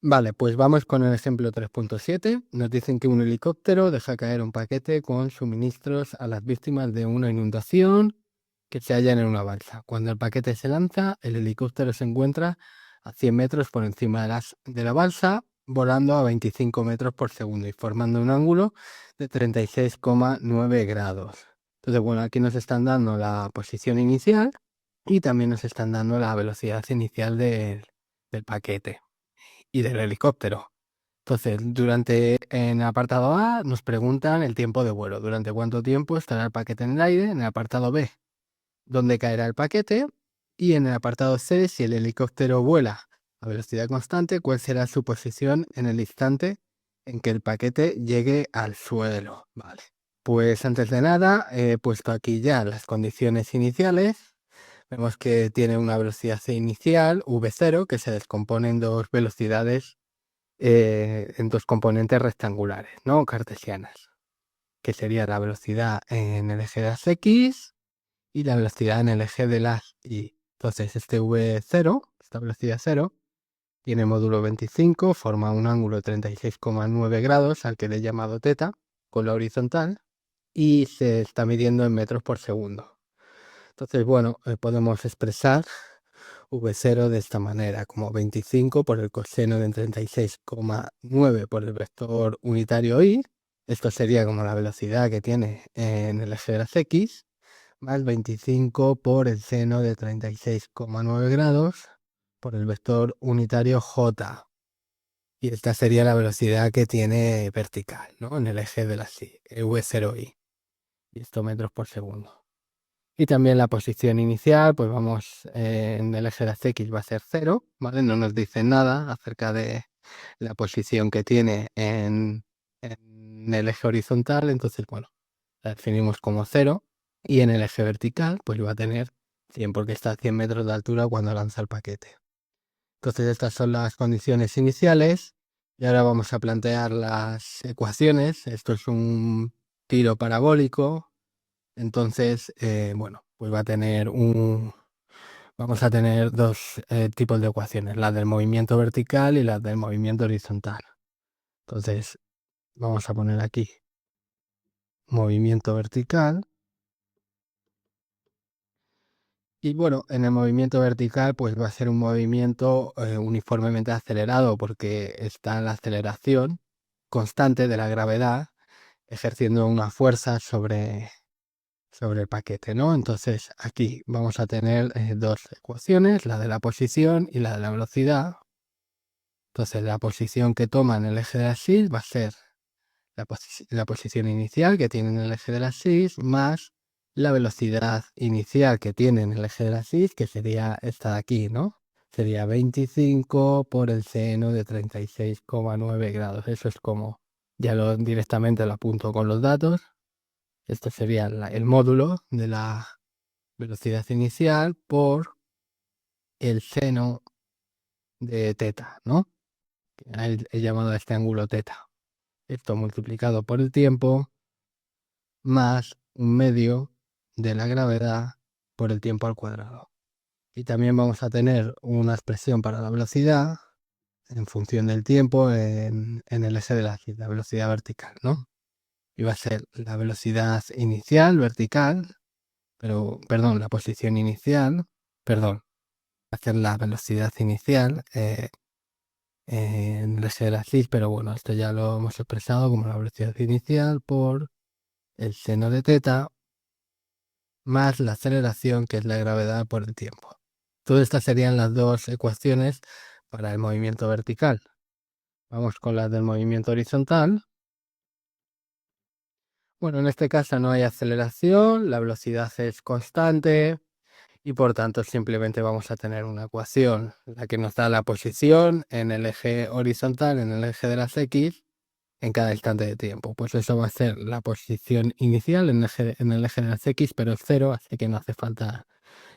Vale, pues vamos con el ejemplo 3.7. Nos dicen que un helicóptero deja caer un paquete con suministros a las víctimas de una inundación que se hallan en una balsa. Cuando el paquete se lanza, el helicóptero se encuentra a 100 metros por encima de la balsa, volando a 25 metros por segundo y formando un ángulo de 36,9 grados. Entonces, bueno, aquí nos están dando la posición inicial y también nos están dando la velocidad inicial del paquete y del helicóptero. Entonces, en el apartado A nos preguntan el tiempo de vuelo, durante cuánto tiempo estará el paquete en el aire. En el apartado B, dónde caerá el paquete. Y en el apartado C, si el helicóptero vuela a velocidad constante, cuál será su posición en el instante en que el paquete llegue al suelo. Vale. Pues antes de nada, he puesto aquí ya las condiciones iniciales. Vemos que tiene una velocidad inicial, v0, que se descompone en dos velocidades, en dos componentes rectangulares, ¿no? Cartesianas, que sería la velocidad en el eje de las X y la velocidad en el eje de las Y. Entonces, este v0, esta velocidad 0, tiene módulo 25, forma un ángulo de 36,9 grados, al que le he llamado θ, con la horizontal, y se está midiendo en metros por segundo. Entonces, bueno, podemos expresar v0 de esta manera, como 25 por el coseno de 36,9 por el vector unitario y. Esto sería como la velocidad que tiene en el eje de las X, más 25 por el seno de 36,9 grados por el vector unitario J. Y esta sería la velocidad que tiene vertical, ¿no? En el eje de las Y, v0i. Y esto metros por segundo. Y también la posición inicial, pues vamos, en el eje de las X va a ser 0, ¿vale? No nos dice nada acerca de la posición que tiene en el eje horizontal, entonces, bueno, la definimos como 0. Y en el eje vertical, pues va a tener 100, porque está a 100 metros de altura cuando lanza el paquete. Entonces, estas son las condiciones iniciales. Y ahora vamos a plantear las ecuaciones. Esto es un tiro parabólico. Entonces, bueno, pues vamos a tener dos tipos de ecuaciones, la del movimiento vertical y la del movimiento horizontal. Entonces, vamos a poner aquí movimiento vertical. Y bueno, en el movimiento vertical, pues va a ser un movimiento uniformemente acelerado, porque está la aceleración constante de la gravedad ejerciendo una fuerza sobre el paquete, ¿no? Entonces aquí vamos a tener dos ecuaciones, la de la posición y la de la velocidad. Entonces la posición que toma en el eje de las Y va a ser la posición inicial que tiene en el eje de las Y más la velocidad inicial que tiene en el eje de las Y, que sería esta de aquí, ¿no? Sería 25 por el seno de 36,9 grados. Eso es como, directamente lo apunto con los datos. Esto sería el módulo de la velocidad inicial por el seno de θ, ¿no? He llamado a este ángulo θ. Esto multiplicado por el tiempo más un medio de la gravedad por el tiempo al cuadrado. Y también vamos a tener una expresión para la velocidad en función del tiempo en el eje de la velocidad vertical, ¿no? Y va a ser la velocidad inicial vertical, perdón, la posición inicial, perdón, hacer la velocidad inicial en el eje de las Y, pero bueno, esto ya lo hemos expresado como la velocidad inicial por el seno de θ más la aceleración, que es la gravedad, por el tiempo. Todas estas serían las dos ecuaciones para el movimiento vertical. Vamos con las del movimiento horizontal. Bueno, en este caso no hay aceleración, la velocidad es constante y por tanto simplemente vamos a tener una ecuación, la que nos da la posición en el eje horizontal, en el eje de las X, en cada instante de tiempo. Pues eso va a ser la posición inicial en el eje de las X, pero es 0, así que no hace falta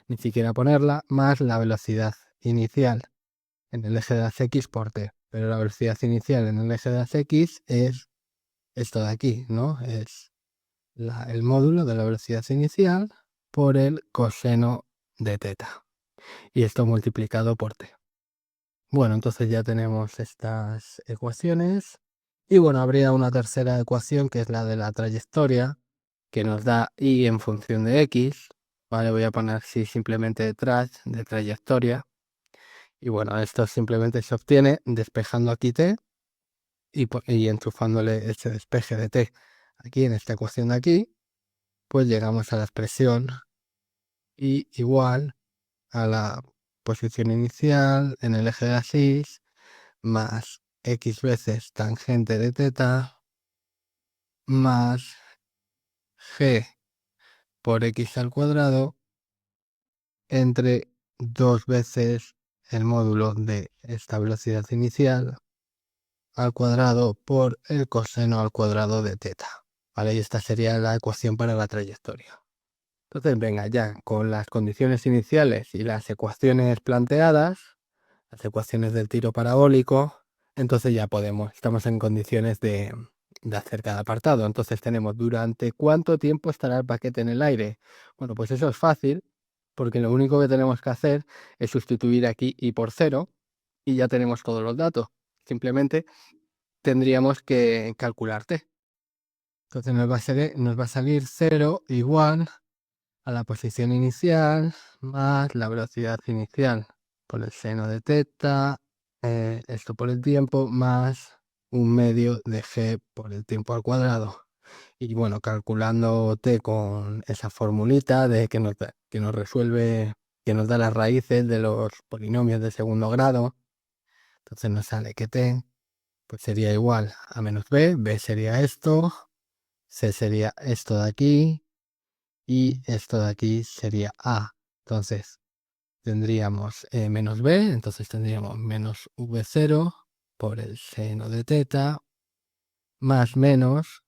ni siquiera ponerla, más la velocidad inicial en el eje de las X por t. Pero la velocidad inicial en el eje de las X es esto de aquí, ¿no? Es el módulo de la velocidad inicial por el coseno de θ. Y esto multiplicado por t. Bueno, entonces ya tenemos estas ecuaciones. Y bueno, habría una tercera ecuación que es la de la trayectoria, que nos da y en función de x. Vale, voy a poner así simplemente detrás de trayectoria. Y bueno, esto simplemente se obtiene despejando aquí t y enchufándole este despeje de t aquí en esta ecuación de aquí, pues llegamos a la expresión y igual a la posición inicial en el eje de la axis más x veces tangente de teta más g por x al cuadrado entre 2 veces el módulo de esta velocidad inicial al cuadrado por el coseno al cuadrado de teta. ¿Vale? Y esta sería la ecuación para la trayectoria. Entonces, venga, ya con las condiciones iniciales y las ecuaciones planteadas, las ecuaciones del tiro parabólico, entonces ya estamos en condiciones de hacer cada apartado. Entonces tenemos durante cuánto tiempo estará el paquete en el aire. Bueno, pues eso es fácil, porque lo único que tenemos que hacer es sustituir aquí y por 0 y ya tenemos todos los datos. Simplemente tendríamos que calcular t. Entonces nos va a salir 0 igual a la posición inicial más la velocidad inicial por el seno de teta, esto por el tiempo, más un medio de g por el tiempo al cuadrado. Y bueno, calculando t con esa formulita de que nos resuelve, que nos da las raíces de los polinomios de segundo grado, entonces nos sale que t pues sería igual a menos b sería esto, c sería esto de aquí, y esto de aquí sería a. Entonces tendríamos menos b, entonces tendríamos menos v0 por el seno de teta más menos,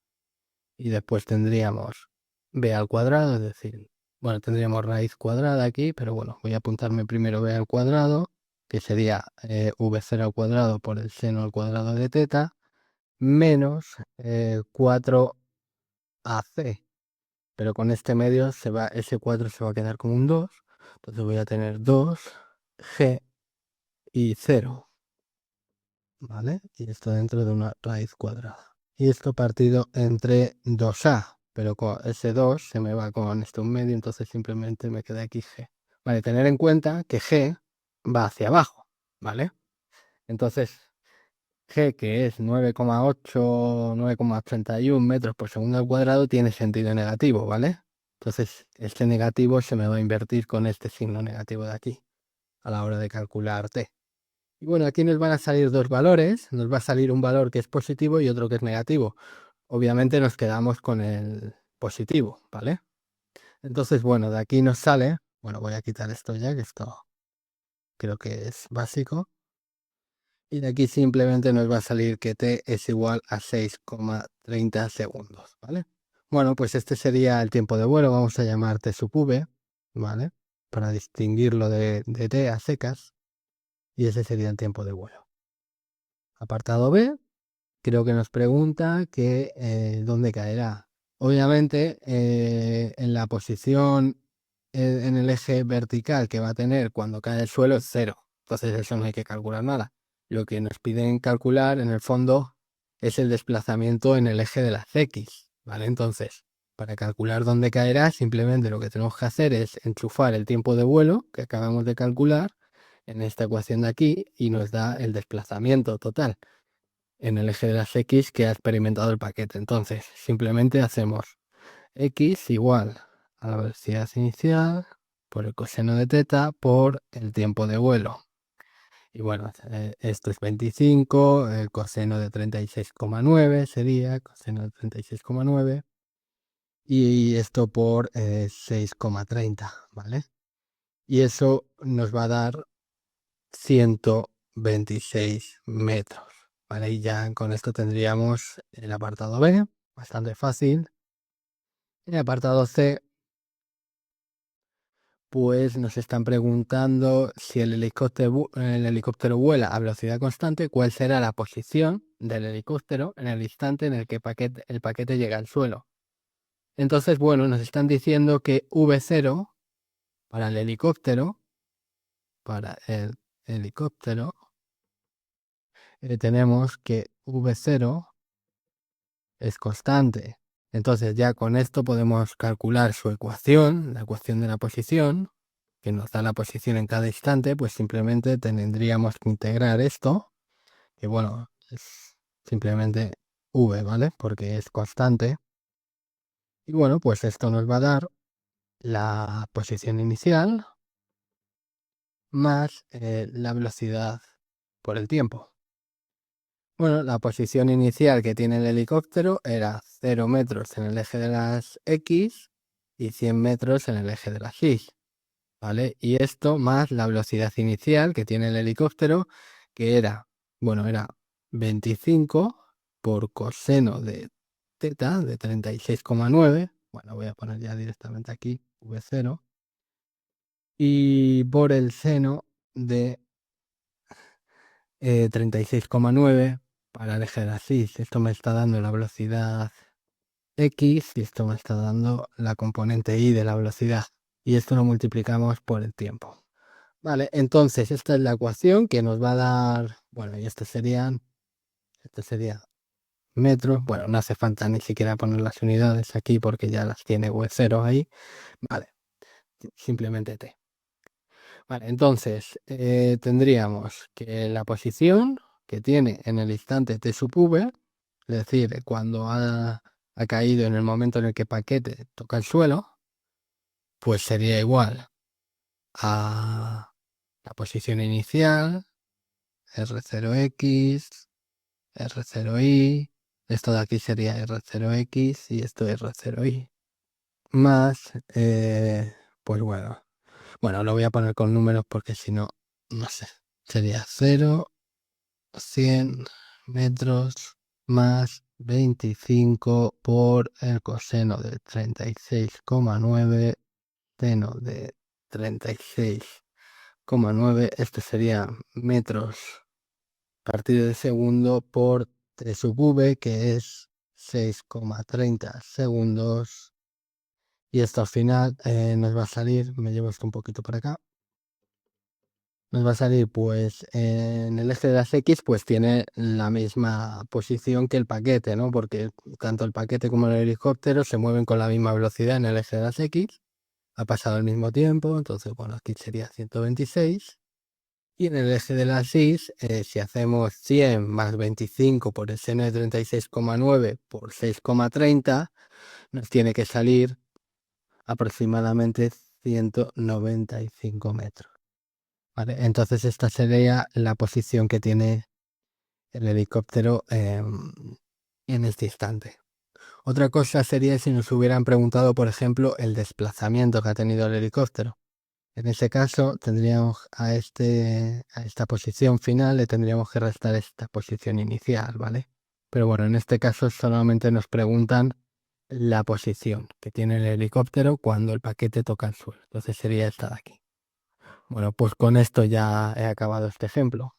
y después tendríamos b al cuadrado, es decir, bueno, tendríamos raíz cuadrada aquí, pero bueno, voy a apuntarme primero b al cuadrado, que sería v0 al cuadrado por el seno al cuadrado de teta, menos 4ac. Pero con este medio ese 4 se va a quedar como un 2. Entonces voy a tener 2g y 0. ¿Vale? Y esto dentro de una raíz cuadrada. Y esto partido entre 2a. Pero con ese 2 se me va con esto un medio, entonces simplemente me queda aquí g. Vale, tener en cuenta que g va hacia abajo. ¿Vale? Entonces g, que es 9,8, 9,81 metros por segundo al cuadrado, tiene sentido negativo, ¿vale? Entonces, este negativo se me va a invertir con este signo negativo de aquí, a la hora de calcular t. Y bueno, aquí nos van a salir dos valores, nos va a salir un valor que es positivo y otro que es negativo. Obviamente nos quedamos con el positivo, ¿vale? Entonces, bueno, de aquí nos sale, bueno, voy a quitar esto ya, que esto creo que es básico. Y de aquí simplemente nos va a salir que t es igual a 6,30 segundos, ¿vale? Bueno, pues este sería el tiempo de vuelo, vamos a llamar t sub v, ¿vale? Para distinguirlo de t a secas, y ese sería el tiempo de vuelo. Apartado B, creo que nos pregunta que dónde caerá. Obviamente, en la posición en el eje vertical que va a tener cuando cae el suelo es 0. Entonces eso no hay que calcular nada. Lo que nos piden calcular en el fondo es el desplazamiento en el eje de las X. ¿Vale? Entonces, para calcular dónde caerá, simplemente lo que tenemos que hacer es enchufar el tiempo de vuelo que acabamos de calcular en esta ecuación de aquí y nos da el desplazamiento total en el eje de las X que ha experimentado el paquete. Entonces, simplemente hacemos X igual a la velocidad inicial por el coseno de teta por el tiempo de vuelo. Y bueno, esto es 25, el coseno de 36,9 sería coseno de 36,9 y esto por 6,30, ¿vale? Y eso nos va a dar 126 metros. Vale, y ya con esto tendríamos el apartado B, bastante fácil. En el apartado C, pues nos están preguntando si el helicóptero vuela a velocidad constante, cuál será la posición del helicóptero en el instante en el que el paquete llega al suelo. Entonces, bueno, nos están diciendo que V0 para el helicóptero, tenemos que V0 es constante. Entonces ya con esto podemos calcular su ecuación, la ecuación de la posición, que nos da la posición en cada instante, pues simplemente tendríamos que integrar esto, que bueno, es simplemente V, ¿vale? Porque es constante. Y bueno, pues esto nos va a dar la posición inicial más la velocidad por el tiempo. Bueno, la posición inicial que tiene el helicóptero era 0 metros en el eje de las X y 100 metros en el eje de las Y, ¿vale? Y esto más la velocidad inicial que tiene el helicóptero, que era, bueno, era 25 por coseno de teta de 36,9. Bueno, voy a poner ya directamente aquí V0. Y por el seno de 36,9 para el eje de las Y. Esto me está dando la velocidad X y esto me está dando la componente Y de la velocidad. Y esto lo multiplicamos por el tiempo. Vale, entonces esta es la ecuación que nos va a dar, bueno, y este sería metros. Bueno, no hace falta ni siquiera poner las unidades aquí porque ya las tiene V0 ahí. Vale, simplemente T. Vale, entonces tendríamos que la posición que tiene en el instante T sub V, es decir, cuando ha caído en el momento en el que paquete toca el suelo, pues sería igual a la posición inicial, R0X, R0Y, esto de aquí sería R0X y esto R0Y, más, pues bueno, lo voy a poner con números porque si no, no sé, sería 0, 100 metros más 25 por el coseno de 36,9 seno de 36,9. Este sería metros partido de segundo por T sub V, que es 6,30 segundos. Y esto al final nos va a salir, me llevo esto un poquito para acá. Nos va a salir, pues, en el eje de las X, pues tiene la misma posición que el paquete, ¿no? Porque tanto el paquete como el helicóptero se mueven con la misma velocidad en el eje de las X. Ha pasado al mismo tiempo, entonces, bueno, aquí sería 126. Y en el eje de las Y, si hacemos 100 más 25 por el seno de 36,9 por 6,30, nos tiene que salir aproximadamente 195 metros. ¿Vale? Entonces esta sería la posición que tiene el helicóptero en este instante. Otra cosa sería si nos hubieran preguntado, por ejemplo, el desplazamiento que ha tenido el helicóptero. En ese caso, tendríamos a esta posición final, le tendríamos que restar esta posición inicial, ¿vale? Pero bueno, en este caso solamente nos preguntan la posición que tiene el helicóptero cuando el paquete toca el suelo. Entonces sería esta de aquí. Bueno, pues con esto ya he acabado este ejemplo.